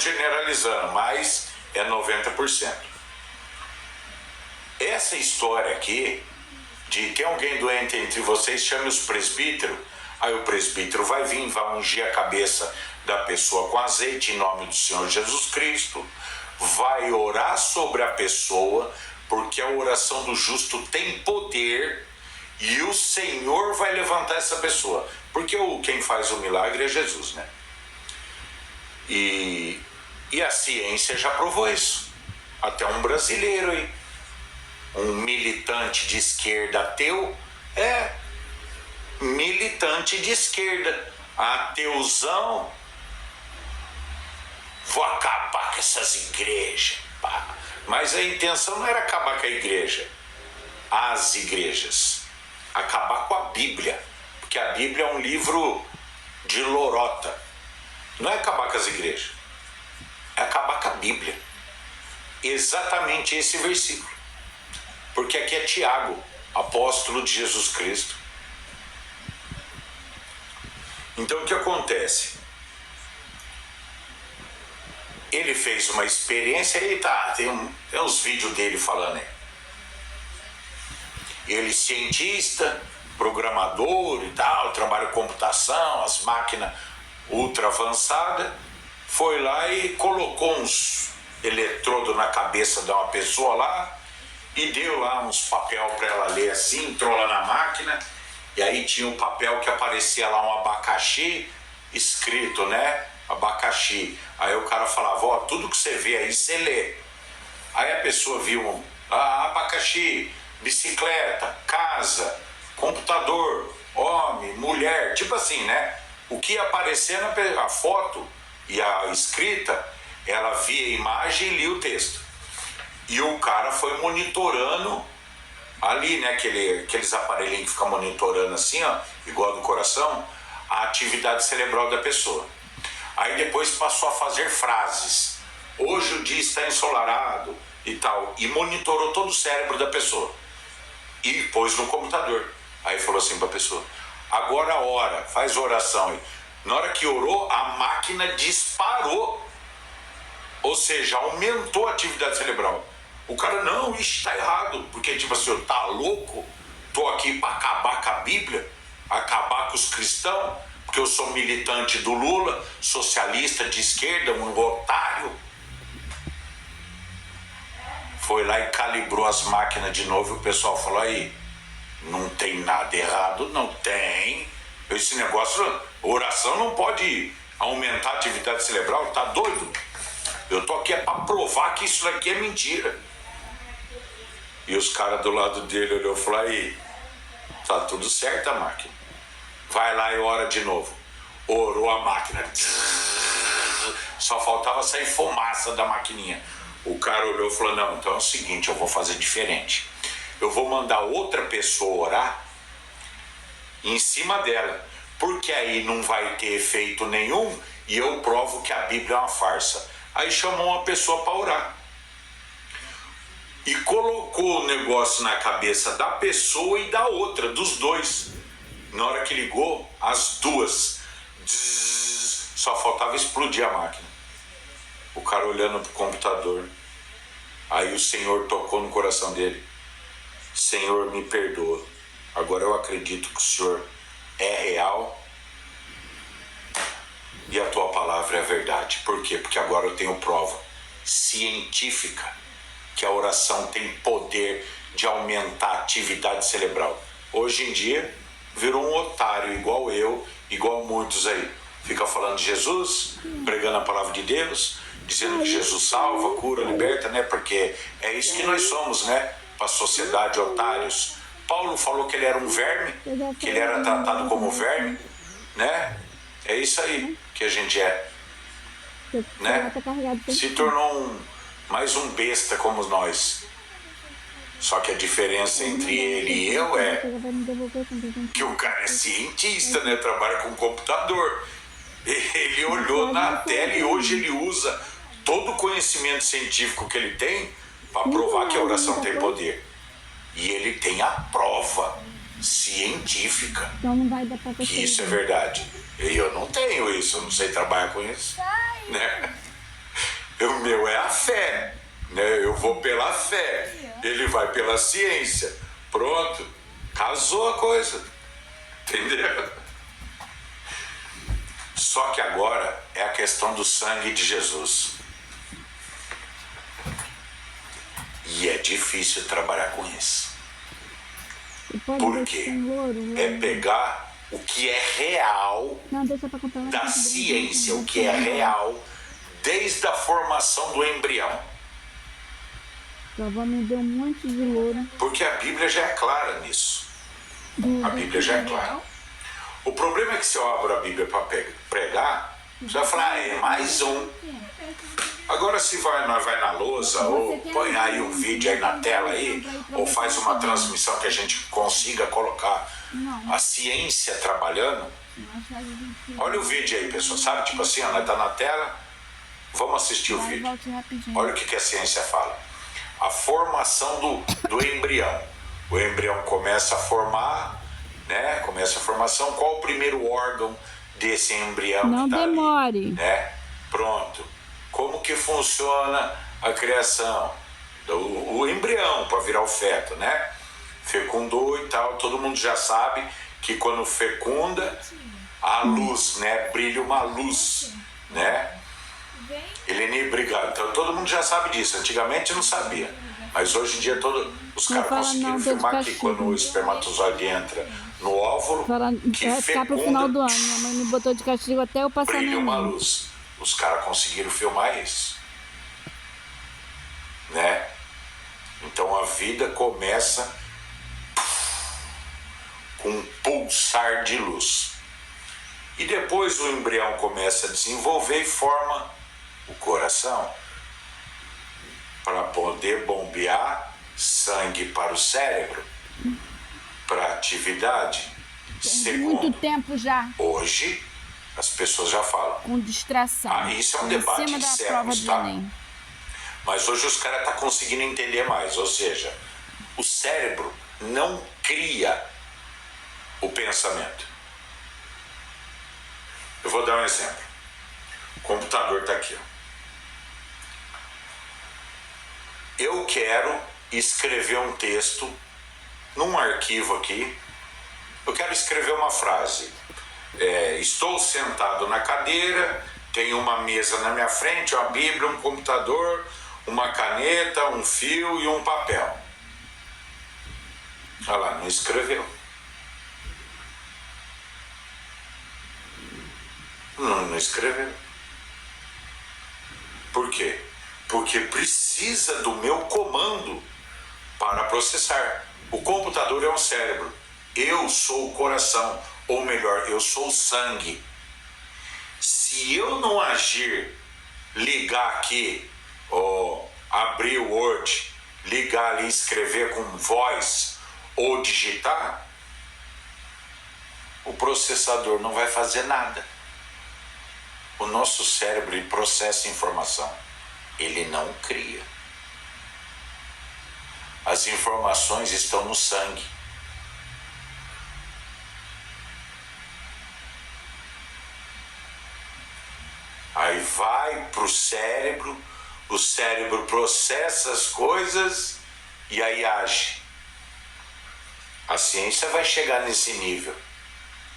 generalizando, mas é 90%. Essa história aqui, de tem alguém doente entre vocês, chame os presbíteros, aí o presbítero vai vir, vai ungir a cabeça da pessoa com azeite em nome do Senhor Jesus Cristo, vai orar sobre a pessoa, porque a oração do justo tem poder, e o Senhor vai levantar essa pessoa, porque quem faz o milagre é Jesus, né? E a ciência já provou isso. Até um brasileiro aí, um militante de esquerda ateu, militante de esquerda, ateuzão, vou acabar com essas igrejas. Mas a intenção não era acabar com a igreja, as igrejas, acabar com a Bíblia, porque a Bíblia é um livro de lorota. Não é acabar com as igrejas, é acabar com a Bíblia. Exatamente esse versículo. Porque aqui é Tiago, apóstolo de Jesus Cristo. Então o que acontece? Ele fez uma experiência e tem uns vídeos dele falando aí. Ele cientista, programador e tal, trabalha com computação, as máquinas ultra avançadas, foi lá e colocou uns eletrodos na cabeça de uma pessoa lá e deu lá uns papel para ela ler assim, entrou lá na máquina e aí tinha um papel que aparecia lá um abacaxi escrito, né? Abacaxi. Aí o cara falava, ó, tudo que você vê aí, você lê. Aí a pessoa viu abacaxi, bicicleta, casa, computador, homem, mulher, tipo assim, né? O que ia aparecer a foto e a escrita, ela via a imagem e lia o texto. E o cara foi monitorando ali, né? Aqueles aparelhinhos que ficam monitorando assim, ó, igual do coração, a atividade cerebral da pessoa. Aí depois passou a fazer frases. Hoje o dia está ensolarado e tal. E monitorou todo o cérebro da pessoa. E pôs no computador. Aí falou assim para a pessoa, agora ora, faz oração aí. Na hora que orou, a máquina disparou. Ou seja, aumentou a atividade cerebral. O cara, não, isso tá errado. Porque tipo assim, eu tá louco? Tô aqui para acabar com a Bíblia, acabar com os cristãos, porque eu sou militante do Lula, socialista de esquerda, um otário. Foi lá e calibrou as máquinas de novo e o pessoal falou, aí, não tem nada errado, não tem. Esse negócio, oração não pode aumentar a atividade cerebral, tá doido? Eu tô aqui para provar que isso daqui é mentira. E os caras do lado dele olhou e falou, aí, tá tudo certo a máquina. Vai lá e ora de novo. Orou a máquina. Só faltava sair fumaça da maquininha. O cara olhou e falou, não, então é o seguinte, eu vou fazer diferente. Eu vou mandar outra pessoa orar em cima dela, porque aí não vai ter efeito nenhum e eu provo que a Bíblia é uma farsa. Aí chamou uma pessoa para orar. E colocou o negócio na cabeça da pessoa e da outra, dos dois. Na hora que ligou, as duas, só faltava explodir a máquina. O cara olhando pro computador. Aí o Senhor tocou no coração dele. Senhor, me perdoa. Agora eu acredito que o Senhor é real e a tua palavra é verdade. Por quê? Porque agora eu tenho prova científica que a oração tem poder de aumentar a atividade cerebral. Hoje em dia, virou um otário igual eu, igual muitos aí. Fica falando de Jesus, pregando a palavra de Deus, dizendo que Jesus salva, cura, liberta, né? Porque é isso que nós somos, né? Para a sociedade, otários. Paulo falou que ele era um verme, que ele era tratado como verme, né? É isso aí que a gente é, né? Se tornou mais um besta como nós. Só que a diferença entre ele e eu é que o cara é cientista, né? Trabalha com computador. Ele olhou na tela e hoje ele usa todo o conhecimento científico que ele tem para provar que a oração tem poder. E ele tem a prova científica que isso é verdade. E eu não tenho isso, eu não sei trabalhar com isso, né? O meu é a fé, né? Eu vou pela fé, ele vai pela ciência. Pronto, casou a coisa, entendeu? Só que agora é a questão do sangue de Jesus. E é difícil trabalhar com isso. Por quê? É pegar o que é real da ciência, o que é real desde a formação do embrião. Sua avó me deu um monte de louro. Porque a Bíblia já é clara nisso. A Bíblia já é clara. O problema é que se eu abro a Bíblia para pregar, você vai falar, é mais um. Agora se nós vai na lousa, ou põe aí um vídeo aí na tela aí, ou faz uma transmissão que a gente consiga colocar a ciência trabalhando. Olha o vídeo aí, pessoal, sabe? Tipo assim, ela tá na tela, vamos assistir o vídeo. Olha o que a ciência fala. A formação do embrião. O embrião começa a formar, né? Começa a formação. Qual o primeiro órgão desse embrião? Não que tá demore. ali, né? Pronto. Como que funciona a criação? O embrião para virar o feto, né? Fecundou e tal. Todo mundo já sabe que quando fecunda, a luz, né? Brilha uma luz, né? Ele é obrigado. Então todo mundo já sabe disso. Antigamente não sabia. Mas hoje em dia os caras conseguiram filmar que quando o espermatozoide entra no óvulo, que vai ficar pro final do ano. Minha mãe me botou de castigo até eu passar brilha uma neném. luz. Os caras conseguiram filmar isso, né? Então a vida começa com um pulsar de luz. E depois o embrião começa a desenvolver e forma o coração para poder bombear sangue para o cérebro, para atividade. Muito tempo já. Hoje as pessoas já falam. Com distração. Isso é um debate em cima de da séculos, prova do tá? Enem. Mas hoje os caras estão conseguindo entender mais. Ou seja, o cérebro não cria o pensamento. Eu vou dar um exemplo. O computador está aqui. Ó. Eu quero escrever um texto num arquivo aqui. Eu quero escrever uma frase. Estou sentado na cadeira, tenho uma mesa na minha frente, uma Bíblia, um computador, uma caneta, um fio e um papel. Olha lá, não escreveu. Não escreveu. Por quê? Porque precisa do meu comando para processar. O computador é um cérebro. Eu sou o coração. Ou melhor, eu sou o sangue. Se eu não agir, ligar aqui, abrir o Word, ligar ali, escrever com voz ou digitar, o processador não vai fazer nada. O nosso cérebro ele processa informação, ele não cria. As informações estão no sangue. Aí vai para o cérebro processa as coisas e aí age. A ciência vai chegar nesse nível.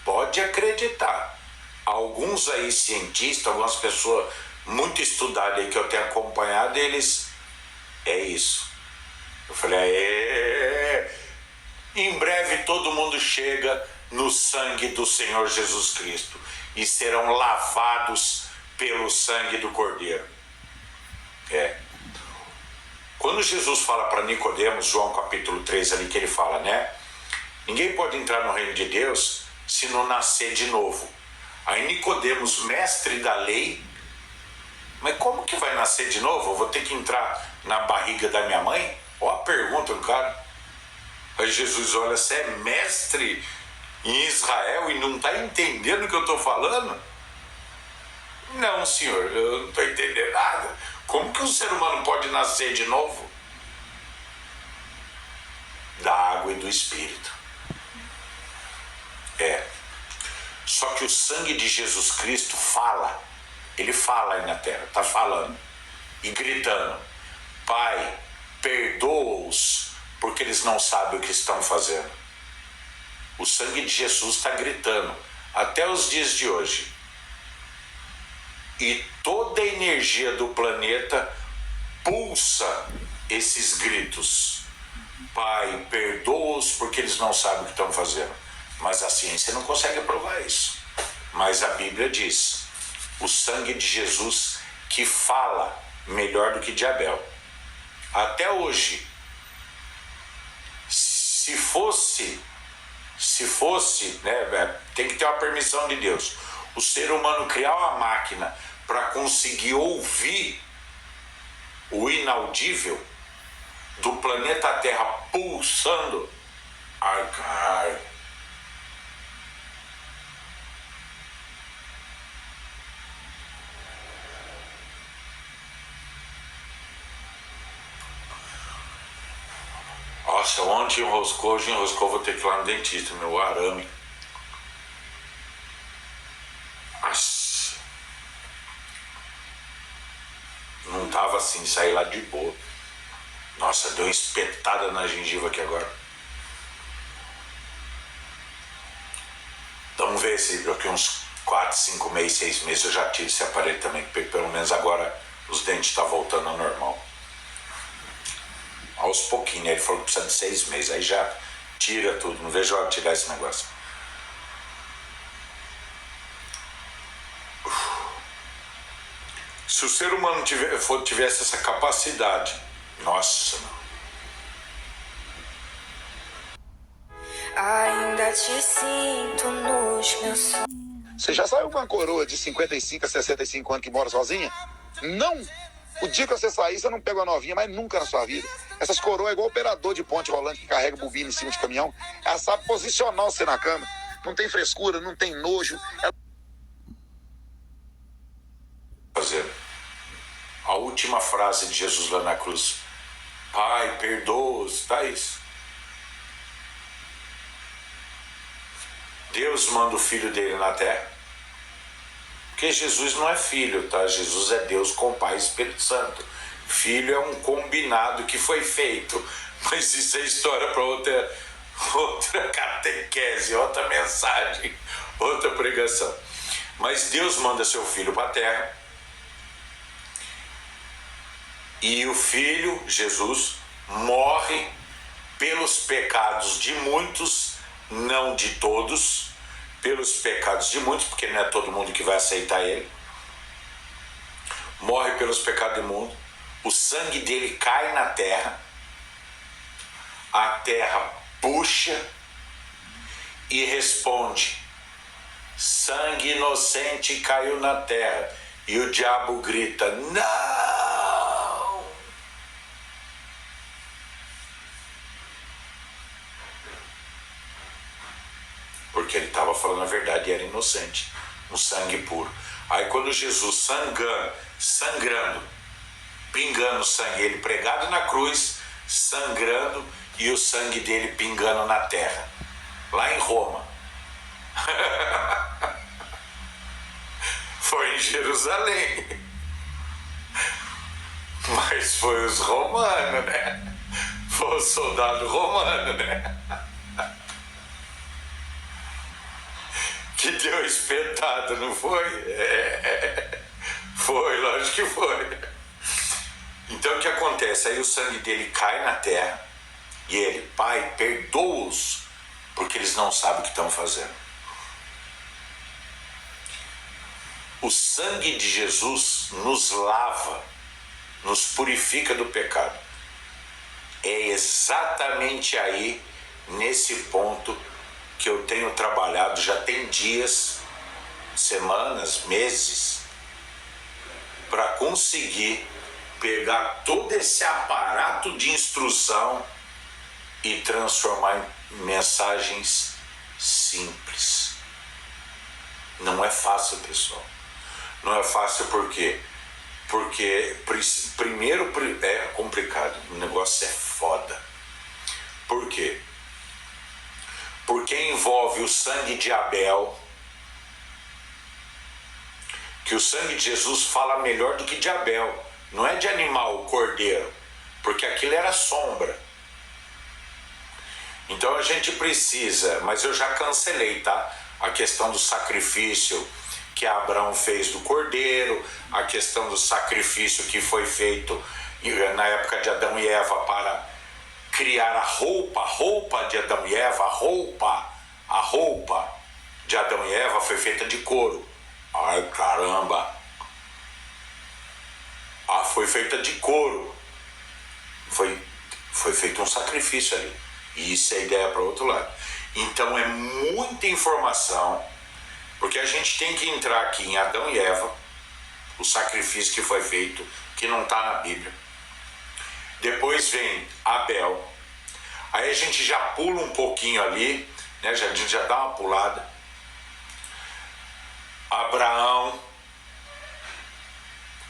Pode acreditar. Alguns aí cientistas, algumas pessoas muito estudadas aí que eu tenho acompanhado, eles... É isso. Eu falei, em breve todo mundo chega no sangue do Senhor Jesus Cristo e serão lavados pelo sangue do Cordeiro. Quando Jesus fala para Nicodemos, João capítulo 3 ali que ele fala, né? Ninguém pode entrar no reino de Deus se não nascer de novo. Aí Nicodemos, mestre da lei, mas como que vai nascer de novo? Eu vou ter que entrar na barriga da minha mãe? Olha a pergunta do cara. Aí Jesus olha, você é mestre em Israel e não está entendendo o que eu estou falando? Não, senhor, eu não estou entendendo nada. Como que um ser humano pode nascer de novo? Da água e do Espírito. Só que o sangue de Jesus Cristo fala. Ele fala aí na terra, está falando. e gritando: Pai, perdoa-os, porque eles não sabem o que estão fazendo. O sangue de Jesus está gritando até os dias de hoje. E toda a energia do planeta pulsa esses gritos: Pai, perdoa-os porque eles não sabem o que estão fazendo. Mas a ciência não consegue provar isso. Mas a Bíblia diz: o sangue de Jesus que fala melhor do que de Abel. Até hoje, se fosse, né, tem que ter uma permissão de Deus, o ser humano criar uma máquina para conseguir ouvir o inaudível do planeta Terra pulsando, ai, cara. Nossa, ontem enroscou, hoje enroscou, vou ter que ir lá no dentista, meu arame. Nossa. Não tava assim, saí lá de boa. Nossa, deu uma espetada na gengiva aqui agora. Vamos ver se daqui uns 4, 5 meses, 6 meses eu já tiro esse aparelho também, porque pelo menos agora os dentes estão voltando ao normal. Aos pouquinhos, ele falou que precisa de 6 meses, aí já tira tudo, não vejo a hora de tirar esse negócio. Se o ser humano tivesse essa capacidade, nossa, ainda te sinto nos meus sonhos. Você já saiu com uma coroa de 55 a 65 anos que mora sozinha? Não! O dia que você sair, você não pega uma novinha, mas nunca na sua vida. Essas coroas é igual operador de ponte rolante que carrega bobina em cima de caminhão. Ela sabe posicionar você na cama. Não tem frescura, não tem nojo. fazer a última frase de Jesus lá na cruz: Pai, perdoa-os, tá isso. Deus manda o filho dele na terra, porque Jesus não é filho, tá? Jesus é Deus com Pai e Espírito Santo. Filho é um combinado que foi feito, mas isso é história para outra catequese, outra mensagem, outra pregação. Mas Deus manda seu filho para a terra, e o filho, Jesus, morre pelos pecados de muitos, não de todos, pelos pecados de muitos, porque não é todo mundo que vai aceitar ele. Morre pelos pecados do mundo, o sangue dele cai na terra, a terra puxa e responde: sangue inocente caiu na terra. E o diabo grita: não! Porque ele estava falando a verdade e era inocente, um sangue puro. Aí quando Jesus sangrando, pingando sangue, ele pregado na cruz, sangrando, e o sangue dele pingando na terra, lá em Roma. Foi em Jerusalém, mas foi os romanos, né? Foi o soldado romano, né? Que deu espetado, não foi? Foi, lógico que foi. Então o que acontece? Aí o sangue dele cai na terra e ele: Pai, perdoa-os, porque eles não sabem o que estão fazendo. O sangue de Jesus nos lava, nos purifica do pecado. É exatamente aí, nesse ponto, que eu tenho trabalhado, já tem dias, semanas, meses, para conseguir pegar todo esse aparato de instrução e transformar em mensagens simples. Não é fácil, pessoal. Não é fácil por quê? Porque primeiro é complicado, o negócio é foda. Por quê? Porque envolve o sangue de Abel, que o sangue de Jesus fala melhor do que de Abel. não é de animal o cordeiro, porque aquilo era sombra. Então a gente precisa, mas eu já cancelei, tá? A questão do sacrifício que Abraão fez do cordeiro, a questão do sacrifício que foi feito na época de Adão e Eva para criar a roupa de Adão e Eva, a roupa de Adão e Eva foi feita de couro. Ai, caramba! Foi feita de couro. Foi feito um sacrifício ali. E isso é ideia para o outro lado. Então é muita informação, porque a gente tem que entrar aqui em Adão e Eva, o sacrifício que foi feito, que não está na Bíblia. Depois vem Abel. Aí a gente já pula um pouquinho ali, né? A gente já dá uma pulada. Abraão.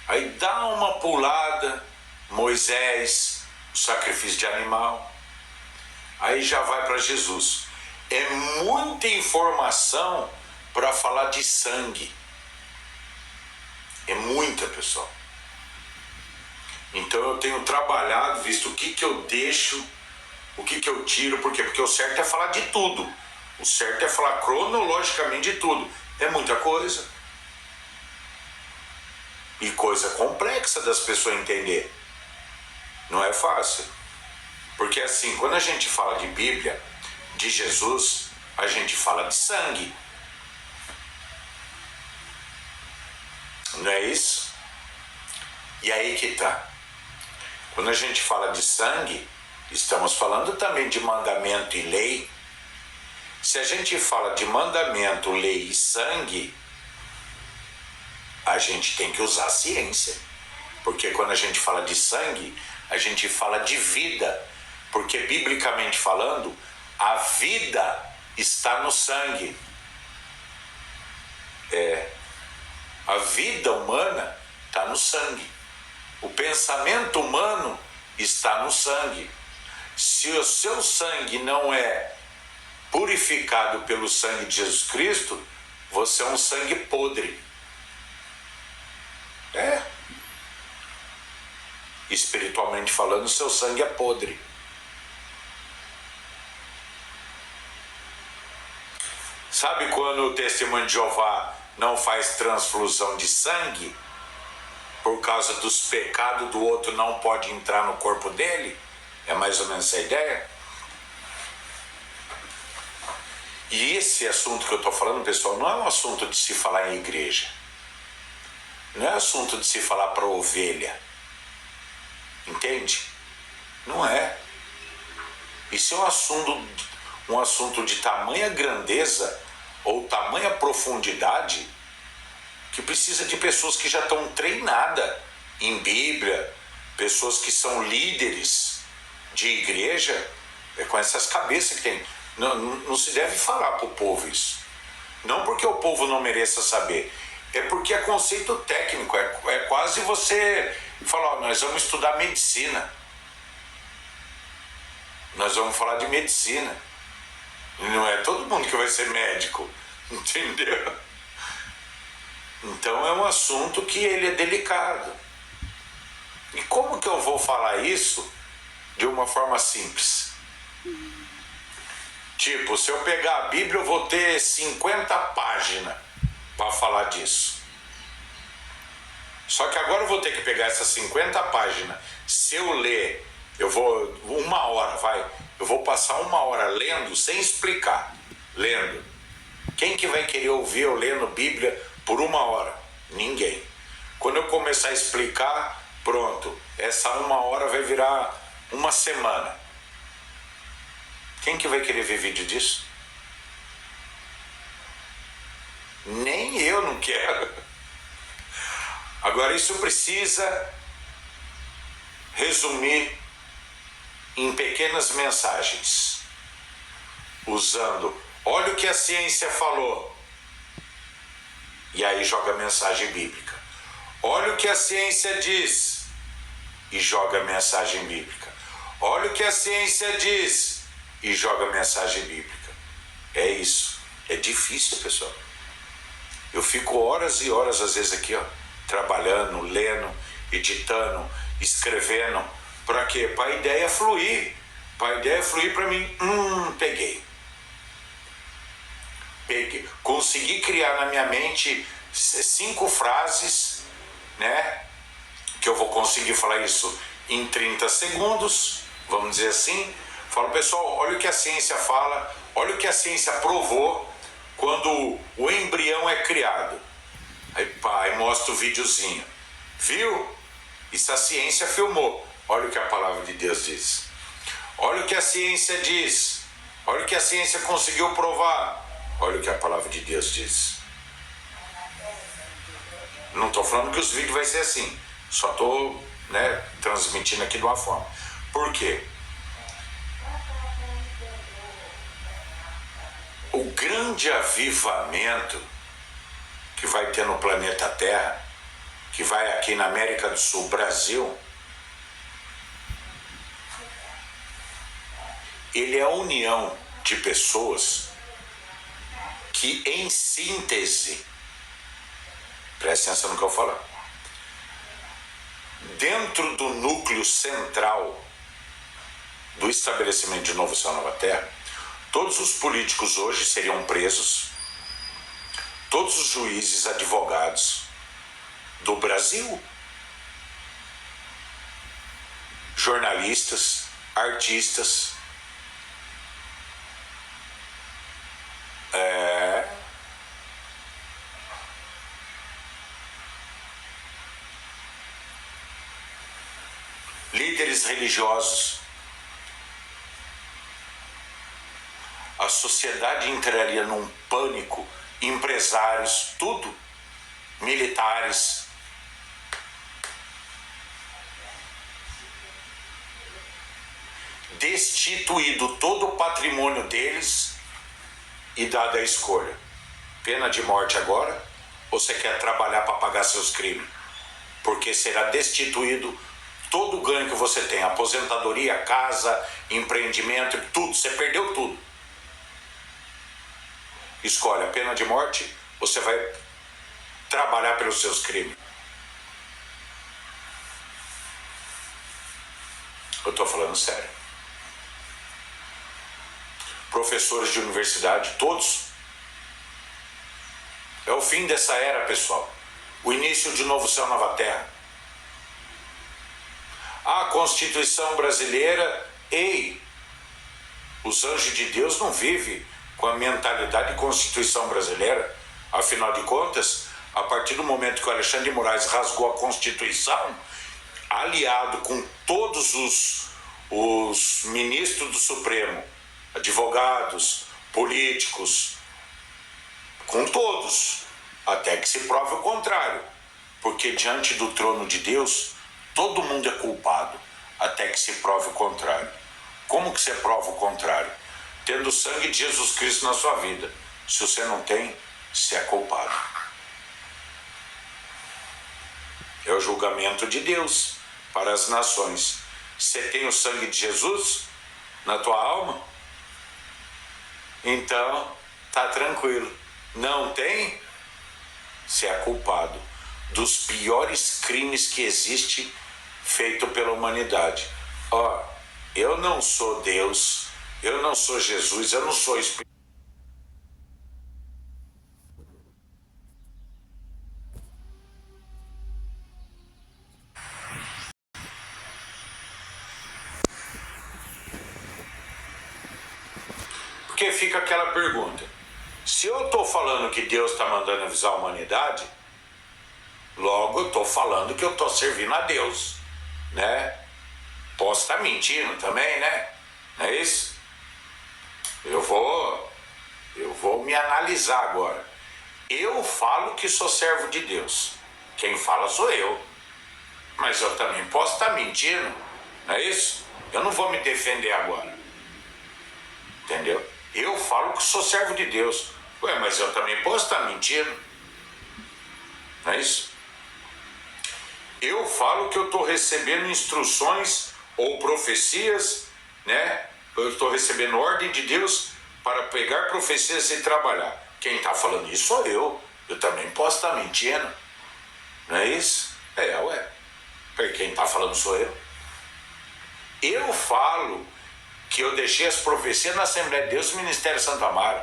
Aí dá uma pulada, Moisés, o sacrifício de animal. Aí já vai para Jesus. É muita informação para falar de sangue. É muita, pessoal. Então eu tenho trabalhado, visto o que eu deixo, o que eu tiro. Por quê? Porque o certo é falar de tudo. O certo é falar cronologicamente de tudo. É muita coisa. E coisa complexa das pessoas entender. Não é fácil. Porque assim, quando a gente fala de Bíblia, de Jesus, a gente fala de sangue. Não é isso? E aí que tá. Quando a gente fala de sangue, estamos falando também de mandamento e lei. Se a gente fala de mandamento, lei e sangue, a gente tem que usar a ciência. Porque quando a gente fala de sangue, a gente fala de vida. Porque, biblicamente falando, a vida está no sangue. A vida humana está no sangue. O pensamento humano está no sangue. Se o seu sangue não é purificado pelo sangue de Jesus Cristo, você é um sangue podre. Espiritualmente falando, seu sangue é podre. Sabe quando o testemunho de Jeová não faz transfusão de sangue? Por causa dos pecados do outro não pode entrar no corpo dele? É mais ou menos essa ideia? E esse assunto que eu estou falando, pessoal, não é um assunto de se falar em igreja. Não é assunto de se falar para ovelha. Entende? Não é. Isso é um assunto de tamanha grandeza ou tamanha profundidade que precisa de pessoas que já estão treinadas em Bíblia, pessoas que são líderes de igreja, com essas cabeças que tem. Não se deve falar para o povo isso. Não porque o povo não mereça saber, é porque é conceito técnico, é quase você falar, nós vamos estudar medicina. Nós vamos falar de medicina. Não é todo mundo que vai ser médico, entendeu? Então é um assunto que ele é delicado. E como que eu vou falar isso de uma forma simples? Tipo, se eu pegar a Bíblia, eu vou ter 50 páginas para falar disso. Só que agora eu vou ter que pegar essas 50 páginas. Se eu ler, eu vou 1 hora, eu vou passar 1 hora lendo sem explicar. Lendo. Quem que vai querer ouvir eu lendo Bíblia por 1 hora? Ninguém. Quando eu começar a explicar, pronto. Essa 1 hora vai virar 1 semana. Quem que vai querer ver vídeo disso? Nem eu não quero. Agora isso precisa resumir em pequenas mensagens. Usando, olha o que a ciência falou. E aí joga a mensagem bíblica. Olha o que a ciência diz. E joga a mensagem bíblica. Olha o que a ciência diz. E joga a mensagem bíblica. É isso. É difícil, pessoal. Eu fico horas e horas, às vezes, aqui, trabalhando, lendo. editando, escrevendo. Para quê? Para a ideia fluir. Para a ideia fluir para mim. Peguei. Consegui criar na minha mente 5 frases, né? Que eu vou conseguir falar isso em 30 segundos, vamos dizer assim. Falo, pessoal, olha o que a ciência fala, olha o que a ciência provou quando o embrião é criado. Aí, pai, mostra o videozinho. Viu? Isso a ciência filmou. Olha o que a palavra de Deus diz. Olha o que a ciência diz. Olha o que a ciência conseguiu provar. Olha o que a palavra de Deus diz. Não estou falando que os vídeos vai ser assim. Só estou, transmitindo aqui de uma forma. Por quê? O grande avivamento que vai ter no planeta Terra, que vai aqui na América do Sul, Brasil, ele é a união de pessoas que, em síntese, presta atenção no que eu falar, dentro do núcleo central do estabelecimento de Novo Céu, Nova Terra, todos os políticos hoje seriam presos, todos os juízes, advogados do Brasil, jornalistas, artistas, líderes religiosos. A sociedade entraria num pânico, empresários, tudo, militares. Destituído todo o patrimônio deles e dada a escolha. Pena de morte agora, ou você quer trabalhar para pagar seus crimes? Porque será destituído todo o ganho que você tem, aposentadoria, casa, empreendimento, tudo, você perdeu tudo. Escolhe a pena de morte, você vai trabalhar pelos seus crimes. Eu estou falando sério. Professores de universidade, todos. É o fim dessa era, pessoal. O início de Novo Céu, Nova Terra. A Constituição brasileira, os anjos de Deus não vivem com a mentalidade de Constituição brasileira. Afinal de contas, a partir do momento que o Alexandre de Moraes rasgou a Constituição, aliado com todos os ministros do Supremo, advogados, políticos, com todos, até que se prove o contrário. Porque diante do trono de Deus, todo mundo é culpado, até que se prove o contrário. Como que você prova o contrário? Tendo o sangue de Jesus Cristo na sua vida. Se você não tem, você é culpado. É o julgamento de Deus para as nações. Você tem o sangue de Jesus na tua alma? Então, tá tranquilo. Não tem? Você é culpado dos piores crimes que existe feito pela humanidade. Eu não sou Deus, eu não sou Jesus, eu não sou Espírito. Porque fica aquela pergunta: se eu estou falando que Deus está mandando avisar a humanidade, logo eu estou falando que eu estou servindo a Deus, né? Posso estar mentindo também, né? Não é isso? Eu vou me analisar agora. Eu falo que sou servo de Deus. Quem fala sou eu. Mas eu também posso estar mentindo, não é isso? Eu não vou me defender agora. Entendeu? Eu falo que sou servo de Deus. Mas eu também posso estar mentindo. Não é isso? Eu falo que eu estou recebendo instruções ou profecias, né? Eu estou recebendo ordem de Deus para pegar profecias e trabalhar. Quem está falando isso sou eu. Eu também posso estar mentindo. Não é isso? Quem está falando sou eu. Eu falo que eu deixei as profecias na Assembleia de Deus e Ministério Santo Amaro.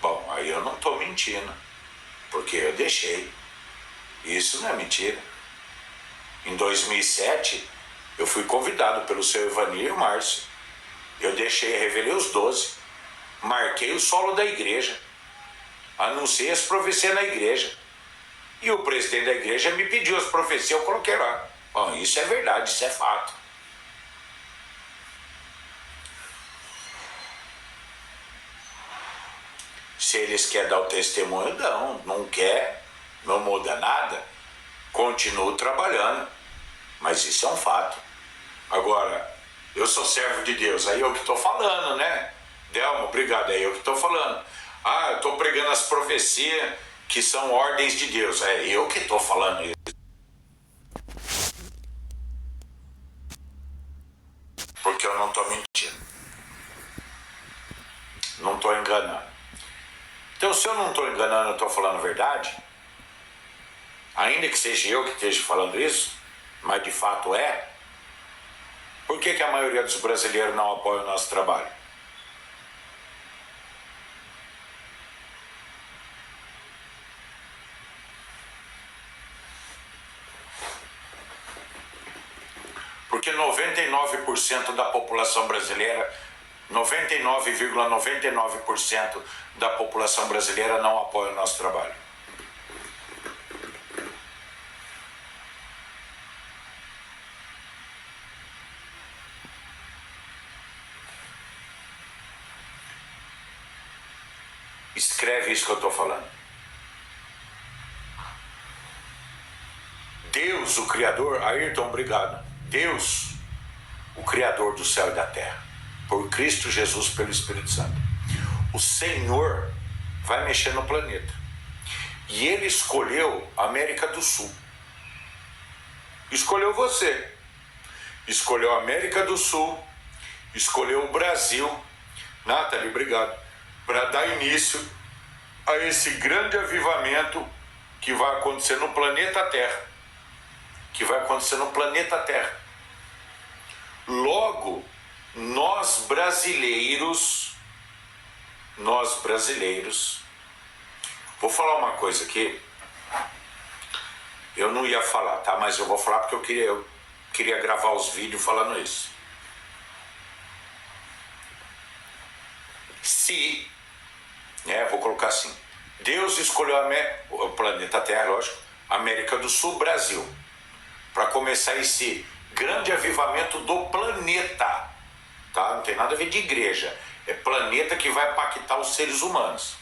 Bom, aí eu não estou mentindo, porque eu deixei. Isso não é mentira. Em 2007, eu fui convidado pelo seu Evanir e o Márcio. Eu deixei, revelei os 12, marquei o solo da igreja, anunciei as profecias na igreja. E o presidente da igreja me pediu as profecias, eu coloquei lá. Bom, isso é verdade, isso é fato. Se eles querem dar o testemunho, dão. Não quer, não muda nada, continuo trabalhando. Mas isso é um fato. Agora, eu sou servo de Deus, aí eu que estou falando, né? Delma, obrigado, aí eu que estou falando. Ah, eu estou pregando as profecias que são ordens de Deus, é eu que estou falando isso. Porque eu não estou mentindo. Não estou enganando. Então, se eu não estou enganando, eu estou falando a verdade, ainda que seja eu que esteja falando isso, mas de fato é, por que a maioria dos brasileiros não apoia o nosso trabalho? Porque 99% da população brasileira, 99,99% da população brasileira não apoia o nosso trabalho. Escreve isso que eu estou falando. Deus, o Criador, Ayrton, obrigado. Deus, o Criador do céu e da terra, por Cristo Jesus, pelo Espírito Santo. O Senhor vai mexer no planeta. E Ele escolheu a América do Sul. Escolheu você. Escolheu a América do Sul. Escolheu o Brasil. Nathalie, obrigado. Para dar início a esse grande avivamento que vai acontecer no planeta Terra. Que vai acontecer no planeta Terra. Logo, nós brasileiros, vou falar uma coisa aqui, eu não ia falar, tá? Mas eu vou falar porque eu queria gravar os vídeos falando isso. Se, vou colocar assim, Deus escolheu o planeta Terra, lógico, América do Sul, Brasil, para começar esse grande avivamento do planeta, tá? Não tem nada a ver de igreja, é planeta que vai impactar os seres humanos.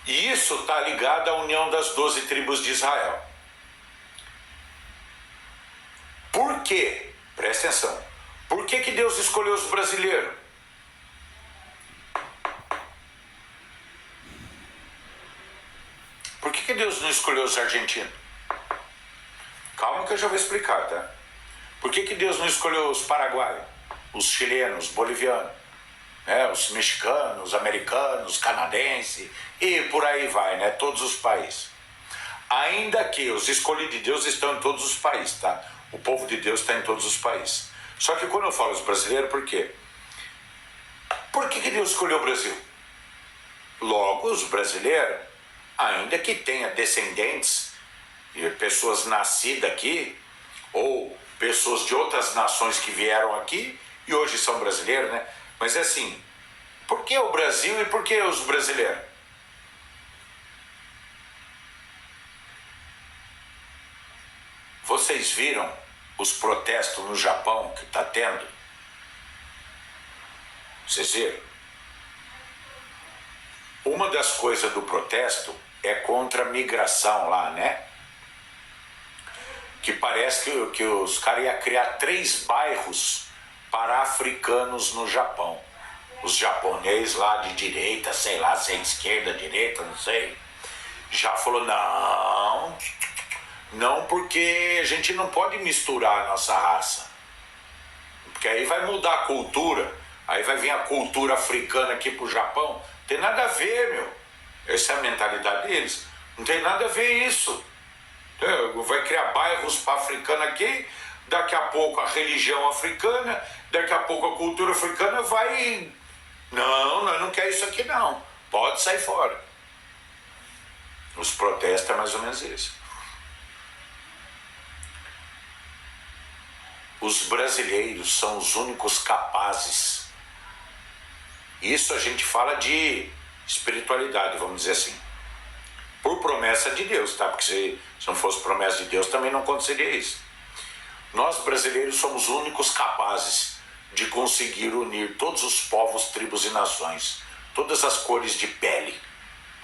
E isso está ligado à união das 12 tribos de Israel. Por quê? Presta atenção. Por que Deus escolheu os brasileiros? Por que Deus não escolheu os argentinos? Calma que eu já vou explicar, tá? Por que Deus não escolheu os paraguaios, os chilenos, os bolivianos, os mexicanos, os americanos, os canadenses e por aí vai, né? Todos os países. Ainda que os escolhidos de Deus estão em todos os países, tá? O povo de Deus está em todos os países. Só que quando eu falo os brasileiros, por quê? Por que Deus escolheu o Brasil? Logo, os brasileiros, ainda que tenha descendentes, pessoas nascidas aqui, ou pessoas de outras nações que vieram aqui e hoje são brasileiros, né? Mas é assim, por que o Brasil e por que os brasileiros? Vocês viram os protestos no Japão que está tendo? Vocês viram? Uma das coisas do protesto é contra a migração lá, né? Que parece que os caras iam criar 3 bairros para africanos no Japão. Os japoneses lá de direita, sei lá, se é esquerda, direita, não sei, já falou, não, porque a gente não pode misturar a nossa raça. Porque aí vai mudar a cultura, aí vai vir a cultura africana aqui pro Japão. Tem nada a ver, meu. Essa é a mentalidade deles. Não tem nada a ver isso. Vai criar bairros para africano aqui, daqui a pouco a religião africana, daqui a pouco a cultura africana vai... Não, nós não queremos isso aqui não. Pode sair fora. Os protestos é mais ou menos isso. Os brasileiros são os únicos capazes. Isso a gente fala de espiritualidade, vamos dizer assim. Por promessa de Deus, tá? Porque se não fosse promessa de Deus também não aconteceria isso. Nós brasileiros somos os únicos capazes de conseguir unir todos os povos, tribos e nações, todas as cores de pele,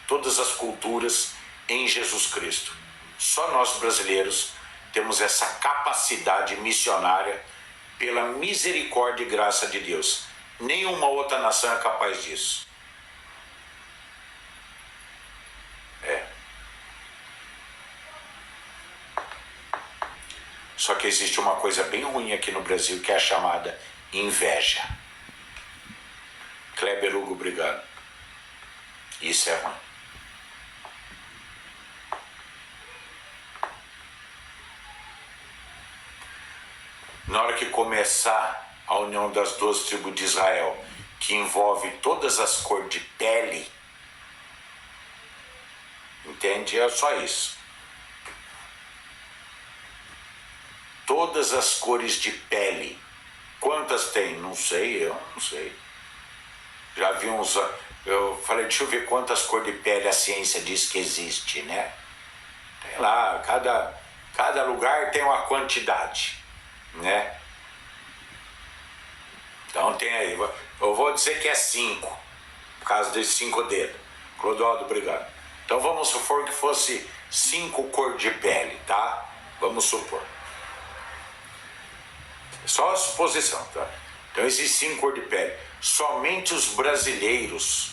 todas as culturas em Jesus Cristo. Só nós brasileiros temos essa capacidade missionária pela misericórdia e graça de Deus. Nenhuma outra nação é capaz disso. Só que existe uma coisa bem ruim aqui no Brasil, que é a chamada inveja. Kleber Hugo, obrigado. Isso é ruim. Na hora que começar a união das 12 tribos de Israel, que envolve todas as cores de pele, entende? É só isso. Todas as cores de pele. Quantas tem? Não sei, eu não sei. Já vi uns... Eu falei, deixa eu ver quantas cores de pele a ciência diz que existe, né? Tem lá, cada lugar tem uma quantidade, né? Então tem aí, eu vou dizer que é 5, por causa dos 5 dedos. Clodoaldo, obrigado. Então vamos supor que fosse 5 cores de pele, tá? Vamos supor. Só a suposição, tá? Então existem 5 cores de pele. Somente os brasileiros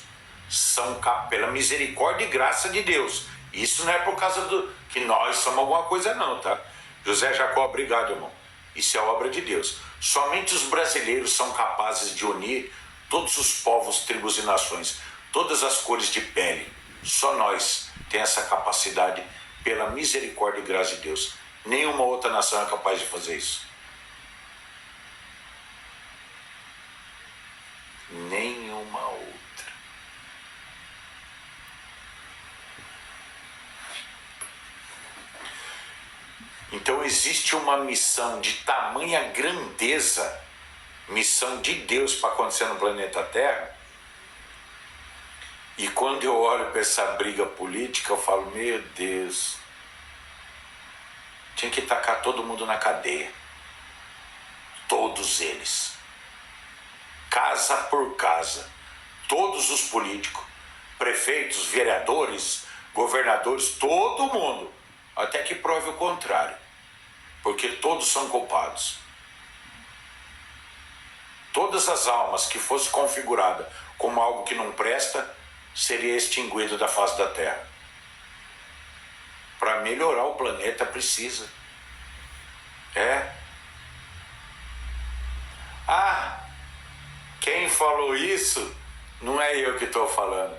são, pela misericórdia e graça de Deus. Isso não é por causa do que nós somos alguma coisa não, tá? José Jacó, obrigado, irmão. Isso é obra de Deus. Somente os brasileiros são capazes de unir todos os povos, tribos e nações, todas as cores de pele. Só nós temos essa capacidade pela misericórdia e graça de Deus. Nenhuma outra nação é capaz de fazer isso. Nenhuma outra. Então existe uma missão de tamanha grandeza, missão de Deus para acontecer no planeta Terra. E quando eu olho para essa briga política, eu falo, meu Deus, tinha que tacar todo mundo na cadeia. Todos eles. Casa por casa. Todos os políticos, prefeitos, vereadores, governadores, todo mundo. Até que prove o contrário. Porque todos são culpados. Todas as almas que fosse configurada como algo que não presta, seria extinguido da face da Terra. Para melhorar o planeta precisa. Quem falou isso não é eu que estou falando.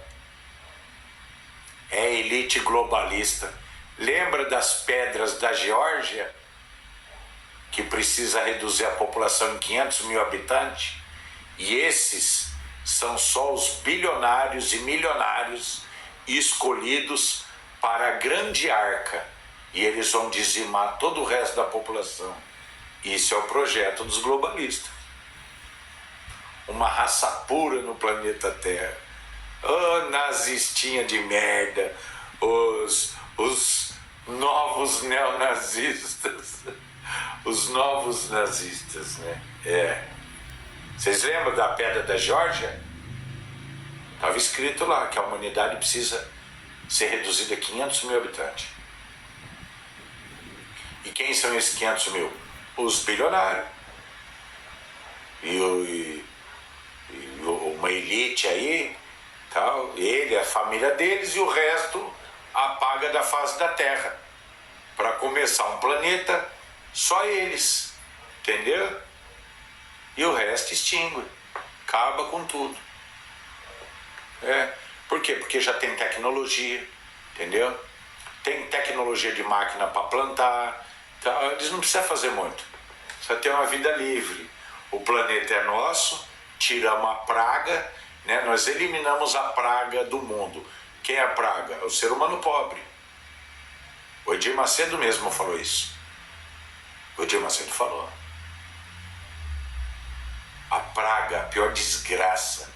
É a elite globalista. Lembra das pedras da Geórgia? Que precisa reduzir a população em 500 mil habitantes? E esses são só os bilionários e milionários escolhidos para a grande arca. E eles vão dizimar todo o resto da população. Isso é o projeto dos globalistas. Uma raça pura no planeta Terra. Oh, nazistinha de merda. Os novos neonazistas. Os novos nazistas, né? Vocês lembram da pedra da Geórgia? Estava escrito lá que a humanidade precisa ser reduzida a 500 mil habitantes. E quem são esses 500 mil? Os bilionários. E uma elite aí, tal, ele, a família deles, e o resto apaga da face da Terra. Para começar um planeta, só eles, entendeu? E o resto extingue, acaba com tudo. Por quê? Porque já tem tecnologia, entendeu? tem tecnologia de máquina para plantar, então, eles não precisam fazer muito, precisa ter uma vida livre. O planeta é nosso, tiramos a praga, né? Nós eliminamos a praga do mundo. Quem é a praga? É o ser humano pobre. O Edir Macedo mesmo falou isso. O Edir Macedo falou. A praga, a pior desgraça